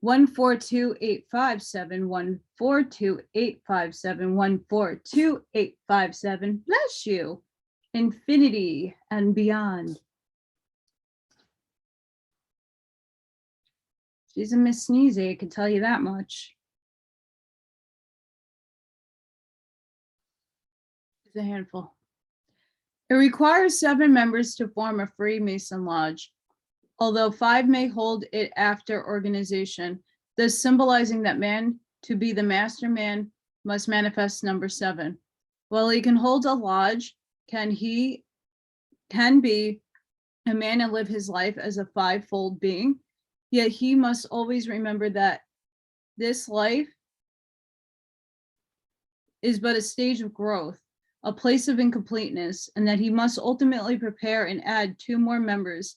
142857, 142857, 142857. Bless you. Infinity and beyond. She's a Miss Sneezy, I can tell you that much. It's a handful. It requires 7 members to form a Freemason lodge. although 5 may hold it after organization, thus symbolizing that man, to be the master man, must manifest number 7. While he can hold a lodge, can be a man and live his life as a 5-fold being, yet he must always remember that this life is but a stage of growth, a place of incompleteness, and that he must ultimately prepare and add 2 more members,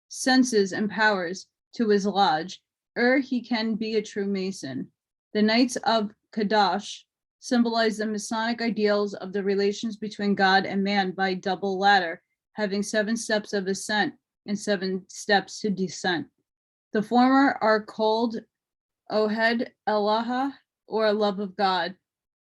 senses, and powers to his lodge, ere he can be a true Mason. The Knights of Kadash symbolize the Masonic ideals of the relations between God and man by double ladder, having 7 steps of ascent and 7 steps to descent. The former are called Ohed Elaha, or love of God,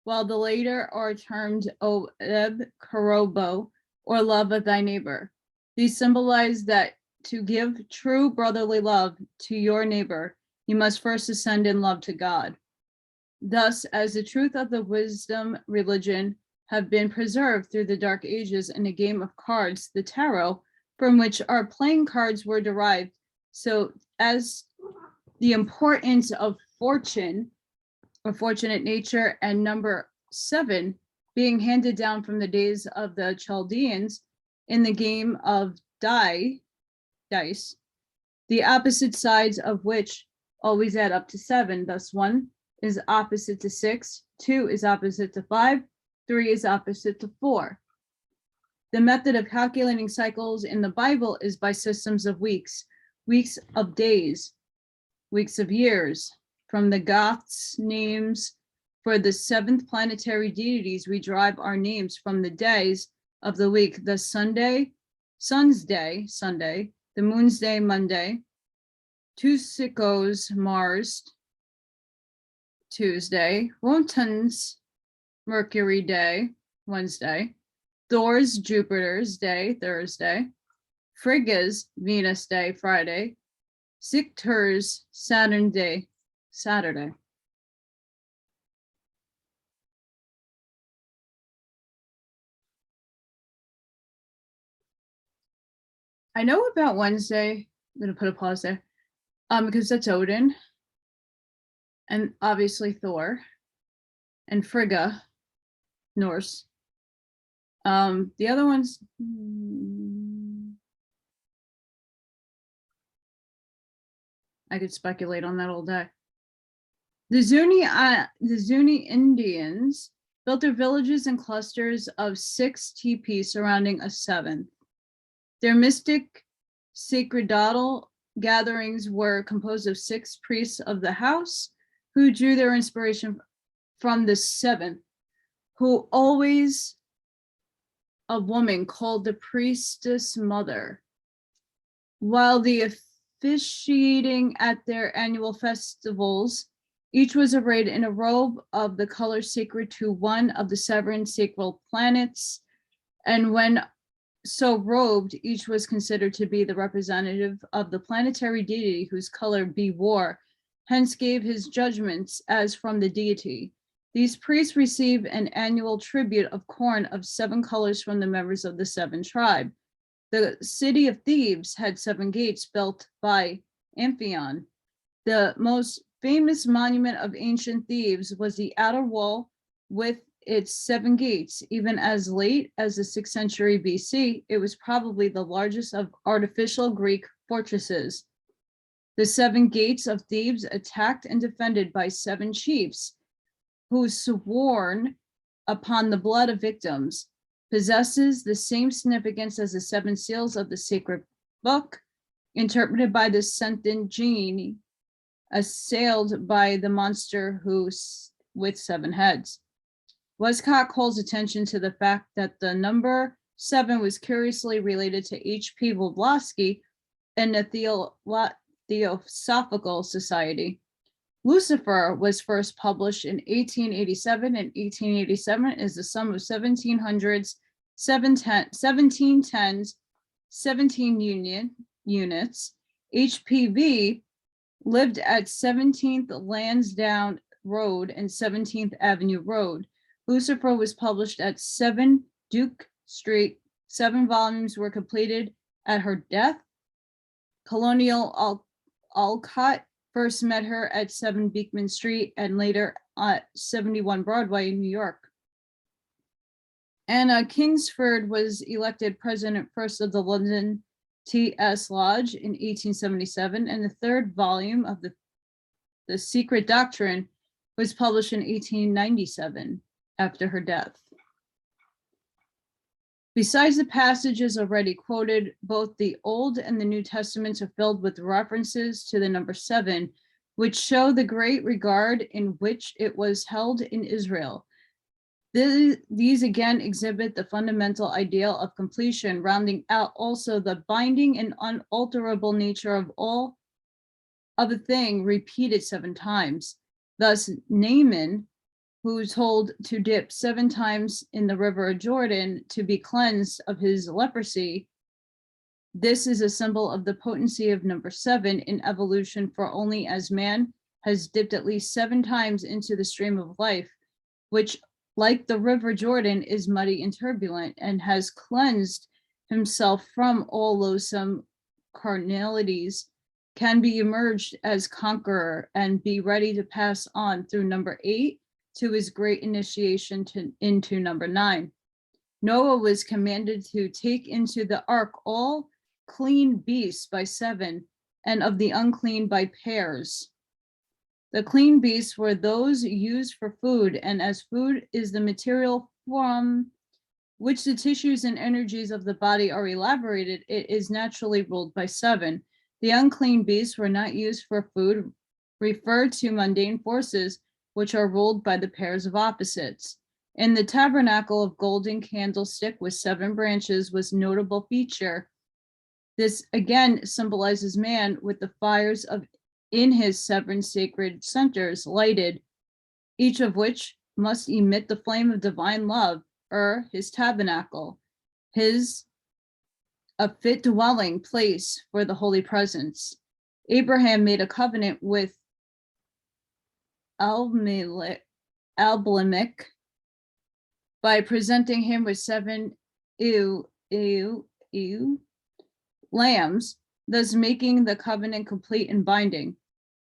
while the later are termed Oeb Karobo, or love of thy neighbor. These symbolize that to give true brotherly love to your neighbor, you must first ascend in love to God. Thus, as the truth of the wisdom religion have been preserved through the Dark Ages in a game of cards, the tarot, from which our playing cards were derived, so as the importance of fortune, or fortunate nature, and number 7 being handed down from the days of the Chaldeans in the game of dice, the opposite sides of which always add up to 7. Thus 1 is opposite to 6, 2 is opposite to 5, 3 is opposite to 4. The method of calculating cycles in the Bible is by systems of weeks, weeks of days, weeks of years. From the Goths' names for the 7th planetary deities, we derive our names from the days of the week. The sun's day, Sunday, the moon's day, Monday, Tusiko's Mars, Tuesday, Wotan's Mercury day, Wednesday, Thor's Jupiter's day, Thursday, Frigga's Venus day, Friday, Sictur's Saturn day, Saturday. I know about Wednesday. I'm going to put a pause there because that's Odin and obviously Thor and Frigga, Norse. The other ones, I could speculate on that all day. The Zuni Indians built their villages in clusters of 6 teepees surrounding a 7th. Their mystic sacerdotal gatherings were composed of 6 priests of the house who drew their inspiration from the 7th, who always a woman called the priestess mother. While the officiating at their annual festivals, each was arrayed in a robe of the color sacred to one of the 7 sacred planets, and when so robed, each was considered to be the representative of the planetary deity whose color be wore, hence gave his judgments as from the deity. These priests receive an annual tribute of corn of 7 colors from the members of the 7 tribe. The city of Thebes had 7 gates built by Amphion. The most famous monument of ancient Thebes was the outer wall with its 7 gates. Even as late as the 6th century BC, it was probably the largest of artificial Greek fortresses. The 7 gates of Thebes, attacked and defended by 7 chiefs who sworn upon the blood of victims, possesses the same significance as the 7 seals of the sacred book, interpreted by the Sentient Genie, assailed by the monster with 7 heads. Westcott calls attention to the fact that the number 7 was curiously related to H.P. Blavatsky and the Theosophical Society. Lucifer was first published in 1887, and 1887 is the sum of 1700s, 1710s, 17 units. HPV lived at 17th Lansdowne Road and 17th Avenue Road. Lucifer was published at 7 Duke Street. 7 volumes were completed at her death. Colonial Alcott first met her at 7 Beekman Street and later at 71 Broadway in New York. Anna Kingsford was elected president first of the London T.S. Lodge in 1877, and the third volume of the Secret Doctrine was published in 1897 after her death. Besides the passages already quoted, both the Old and the New Testaments are filled with references to the number 7, which show the great regard in which it was held in Israel. These again exhibit the fundamental ideal of completion, rounding out also the binding and unalterable nature of all of a thing repeated 7 times. Thus, Naaman, who was told to dip 7 times in the river of Jordan to be cleansed of his leprosy, this is a symbol of the potency of number 7 in evolution, for only as man has dipped at least 7 times into the stream of life, which, like the river Jordan, is muddy and turbulent, and has cleansed himself from all loathsome carnalities, can be emerged as conqueror and be ready to pass on through number 8 to his great initiation into number 9. Noah was commanded to take into the ark all clean beasts by 7, and of the unclean by pairs. The clean beasts were those used for food, and as food is the material from which the tissues and energies of the body are elaborated, it is naturally ruled by 7. The unclean beasts were not used for food, referred to mundane forces, which are ruled by the pairs of opposites. In the tabernacle of golden candlestick with 7 branches was a notable feature. This again symbolizes man with the fires in his 7 sacred centers lighted, each of which must emit the flame of divine love, his tabernacle, a fit dwelling place for the holy presence. Abraham made a covenant with Abimelech by presenting him with 7 lambs, thus making the covenant complete and binding.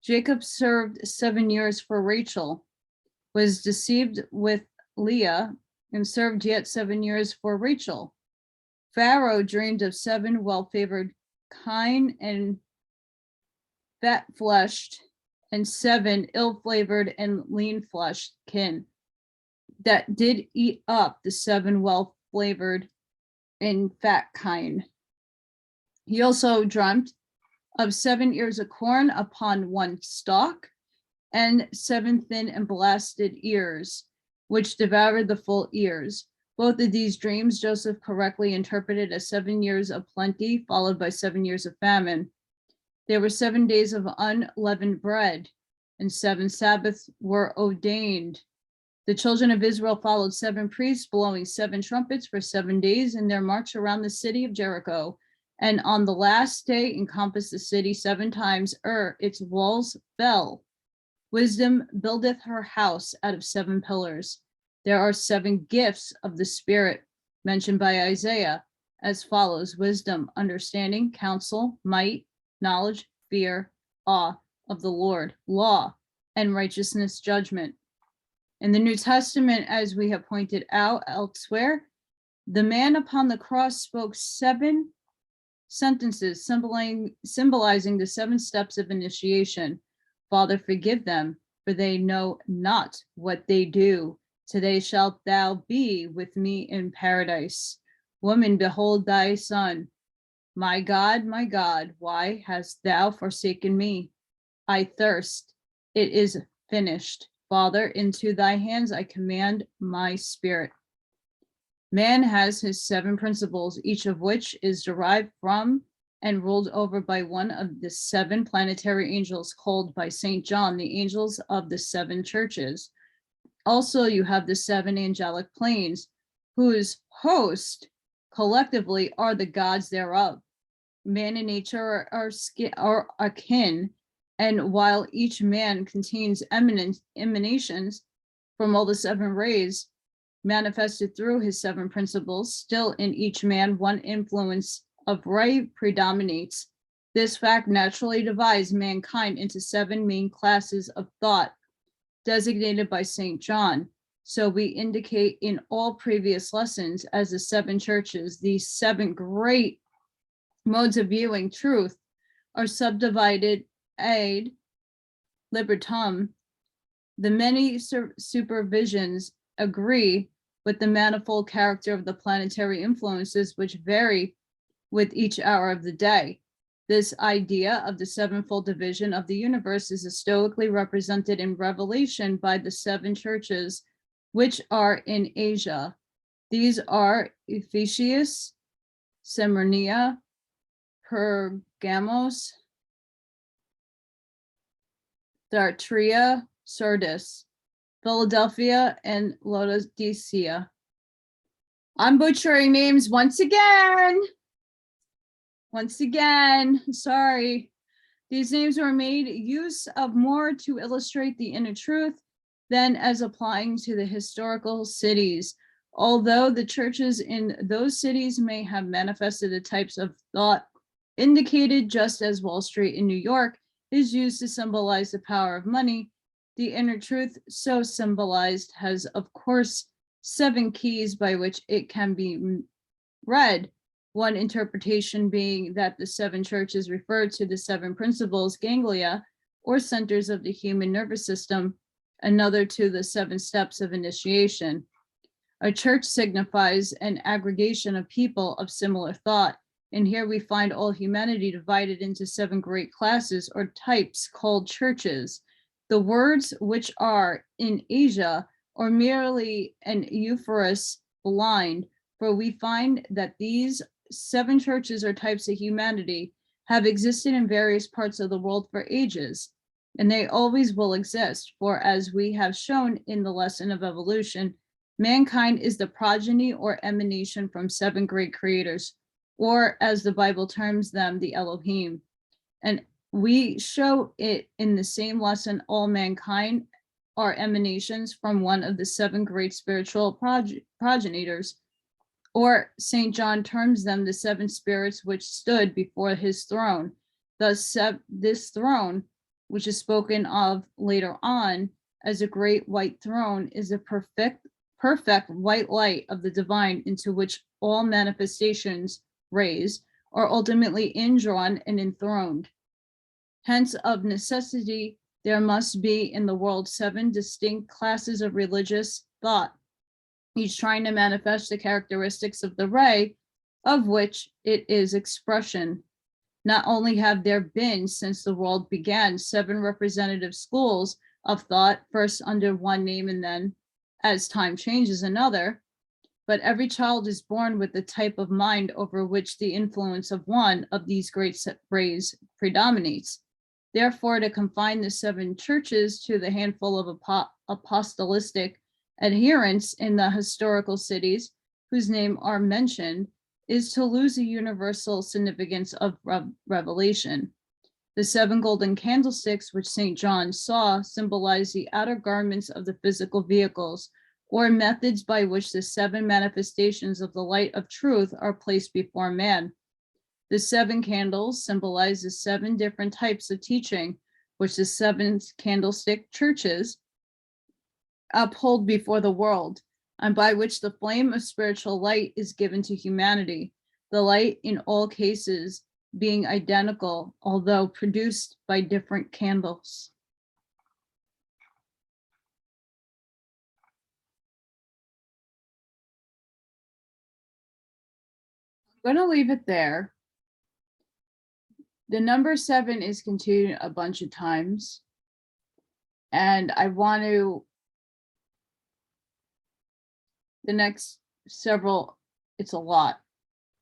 Jacob served 7 years for Rachel, was deceived with Leah, and served yet 7 years for Rachel. Pharaoh dreamed of 7 well-favored kine and fat-fleshed, and 7 ill-flavored and lean-fleshed kin that did eat up the 7 well-flavored and fat kine. He also dreamt of 7 ears of corn upon 1 stalk, and 7 thin and blasted ears, which devoured the full ears. Both of these dreams Joseph correctly interpreted as 7 years of plenty, followed by 7 years of famine. There were 7 days of unleavened bread, and 7 Sabbaths were ordained. The children of Israel followed 7 priests, blowing 7 trumpets for 7 days in their march around the city of Jericho. And on the last day encompassed the city 7 times, its walls fell. Wisdom buildeth her house out of 7 pillars. There are 7 gifts of the Spirit mentioned by Isaiah as follows: wisdom, understanding, counsel, might, knowledge, fear, awe of the Lord, law, and righteousness, judgment. In the New Testament, as we have pointed out elsewhere, the man upon the cross spoke 7 sentences symbolizing the 7 steps of initiation. Father, forgive them, for they know not what they do. Today shalt thou be with me in paradise. Woman, behold thy son. My God, why hast thou forsaken me? I thirst. It is finished. Father, into thy hands I commend my spirit. Man has his 7 principles, each of which is derived from and ruled over by one of the 7 planetary angels called by St. John the angels of the 7 churches. Also, you have the 7 angelic planes, whose host collectively are the gods thereof. Man and nature are akin, and while each man contains emanations from all the 7 rays manifested through his 7 principles, still in each man one influence of ray predominates, This fact naturally divides mankind into 7 main classes of thought, designated by St. John. So we indicate in all previous lessons as the 7 churches, these 7 great modes of viewing truth are subdivided ad libertum. The many supervisions agree with the manifold character of the planetary influences which vary with each hour of the day. This idea of the 7-fold division of the universe is stoically represented in Revelation by the 7 churches which are in Asia. These are Ephesus, Smyrna, Pergamos, Thyatira, Sardis, Philadelphia, and Laodicea. I'm butchering names once again. Sorry. These names were made use of more to illustrate the inner truth than as applying to the historical cities. Although the churches in those cities may have manifested the types of thought indicated, just as Wall Street in New York is used to symbolize the power of money, the inner truth so symbolized has, of course, 7 keys by which it can be read. One interpretation being that the 7 churches refer to the 7 principles, ganglia, or centers of the human nervous system, another to the 7 steps of initiation. A church signifies an aggregation of people of similar thought, and here we find all humanity divided into 7 great classes or types called churches. The words which are in Asia are merely an euphemus blind, for we find that these 7 churches or types of humanity have existed in various parts of the world for ages, and they always will exist, for as we have shown in the lesson of evolution, mankind is the progeny or emanation from 7 great creators, or as the Bible terms them, the Elohim. And we show it in the same lesson, all mankind are emanations from one of the 7 great spiritual progenitors, or St. John terms them the 7 spirits which stood before his throne. Thus, this throne, which is spoken of later on as a great white throne, is a perfect white light of the divine into which all manifestations raised are ultimately indrawn and enthroned. Hence, of necessity, there must be in the world 7 distinct classes of religious thought, each trying to manifest the characteristics of the ray of which it is expression. Not only have there been, since the world began, 7 representative schools of thought, first under one name and then, as time changes, another, but every child is born with the type of mind over which the influence of one of these great rays predominates. Therefore, to confine the 7 churches to the handful of apostolic adherents in the historical cities whose names are mentioned is to lose the universal significance of revelation. The 7 golden candlesticks which St. John saw symbolize the outer garments of the physical vehicles, or methods by which the 7 manifestations of the light of truth are placed before man. The 7 candles symbolize the 7 different types of teaching which the 7 candlestick churches uphold before the world, and by which the flame of spiritual light is given to humanity, the light in all cases being identical, although produced by different candles. I'm going to leave it there. The number 7 is continued a bunch of times, and I want to, the next several, it's a lot.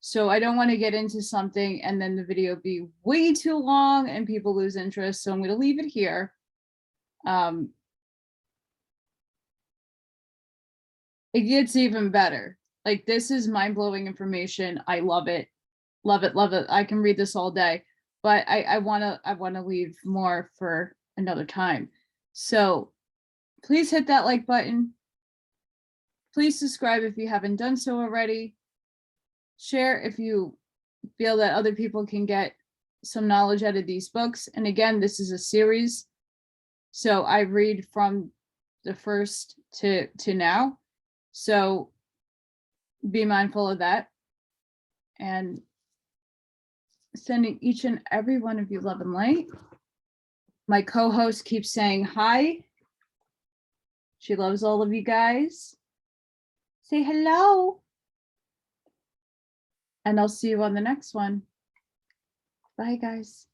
So I don't want to get into something and then the video be way too long and people lose interest. So I'm going to leave it here. It gets even better. Like, this is mind-blowing information. I love it. Love it, love it. I can read this all day, but I wanna leave more for another time. So please hit that like button. Please subscribe if you haven't done so already. Share if you feel that other people can get some knowledge out of these books. And again, this is a series. So I read from the first to now. So be mindful of that. And sending each and every one of you love and light. My co-host keeps saying hi. She loves all of you guys. Say hello. And I'll see you on the next one. Bye, guys.